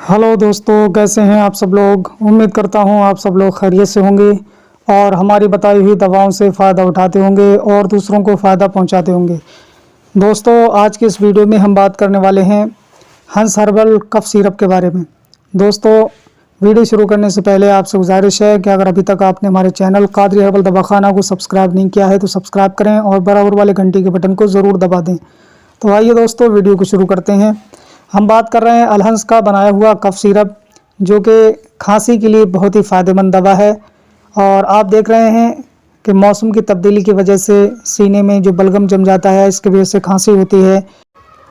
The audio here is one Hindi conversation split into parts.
हेलो दोस्तों, कैसे हैं आप सब लोग। उम्मीद करता हूं आप सब लोग खैरियत से होंगे और हमारी बताई हुई दवाओं से फ़ायदा उठाते होंगे और दूसरों को फ़ायदा पहुंचाते होंगे। दोस्तों, आज के इस वीडियो में हम बात करने वाले हैं हंस हर्बल कफ सिरप के बारे में। दोस्तों, वीडियो शुरू करने से पहले आपसे गुजारिश है कि अगर अभी तक आपने हमारे चैनल कादरी हर्बल दवाखाना को सब्सक्राइब नहीं किया है तो सब्सक्राइब करें और बराबर वाले घंटी के बटन को ज़रूर दबा दें। तो आइए दोस्तों, वीडियो को शुरू करते हैं। हम बात कर रहे हैं अलहंस का बनाया हुआ कफ सिरप, जो कि खांसी के लिए बहुत ही फ़ायदेमंद दवा है। और आप देख रहे हैं कि मौसम की तब्दीली की वजह से सीने में जो बलगम जम जाता है, इसकी वजह से खांसी होती है,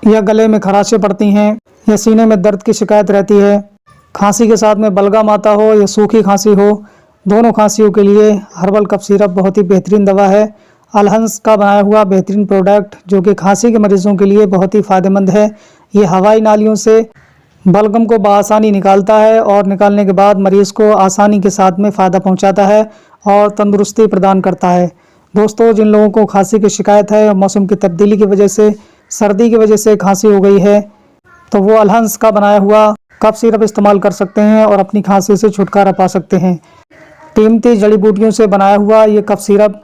या गले में खराशें पड़ती हैं, या सीने में दर्द की शिकायत रहती है। खांसी के साथ में बलगम आता हो या सूखी खांसी हो, दोनों खांसियों के लिए हर्बल कफ सिरप बहुत ही बेहतरीन दवा है। अलहंस का बनाया हुआ बेहतरीन प्रोडक्ट, जो कि खांसी के मरीज़ों के लिए बहुत ही फ़ायदेमंद है। ये हवाई नालियों से बलगम को बआसानी निकालता है और निकालने के बाद मरीज़ को आसानी के साथ में फ़ायदा पहुंचाता है और तंदुरुस्ती प्रदान करता है। दोस्तों, जिन लोगों को खांसी की शिकायत है, मौसम की तब्दीली की वजह से, सर्दी की वजह से खांसी हो गई है, तो वो अलहंस का बनाया हुआ कफ सिरप इस्तेमाल कर सकते हैं और अपनी खांसी से छुटकारा पा सकते हैं। कीमती जड़ी बूटियों से बनाया हुआ ये कफ सिरप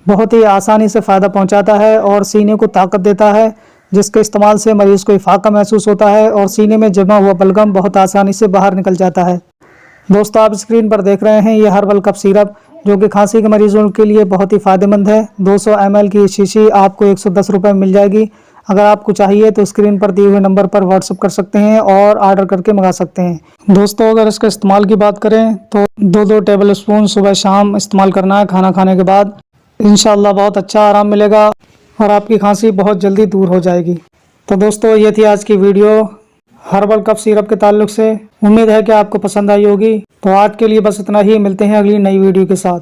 बहुत ही आसानी से फ़ायदा पहुंचाता है और सीने को ताकत देता है, जिसके इस्तेमाल से मरीज़ को इफ़ाक़ा महसूस होता है और सीने में जमा हुआ बलगम बहुत आसानी से बाहर निकल जाता है। दोस्तों, आप स्क्रीन पर देख रहे हैं ये हर्बल कफ सिरप, जो कि खांसी के मरीज़ों के लिए बहुत ही फ़ायदेमंद है। 200 ml की शीशी आपको 110 रुपये में मिल जाएगी। अगर आपको चाहिए तो स्क्रीन पर दिए हुए नंबर पर व्हाट्सअप कर सकते हैं और ऑर्डर करके मंगा सकते हैं। दोस्तों, अगर इसका इस्तेमाल की बात करें तो 2-2 टेबल स्पून सुबह शाम इस्तेमाल करना है खाना खाने के बाद। इंशाल्लाह बहुत अच्छा आराम मिलेगा और आपकी खांसी बहुत जल्दी दूर हो जाएगी। तो दोस्तों, ये थी आज की वीडियो हर्बल कफ सिरप के ताल्लुक से। उम्मीद है कि आपको पसंद आई होगी। तो आज के लिए बस इतना ही, मिलते हैं अगली नई वीडियो के साथ।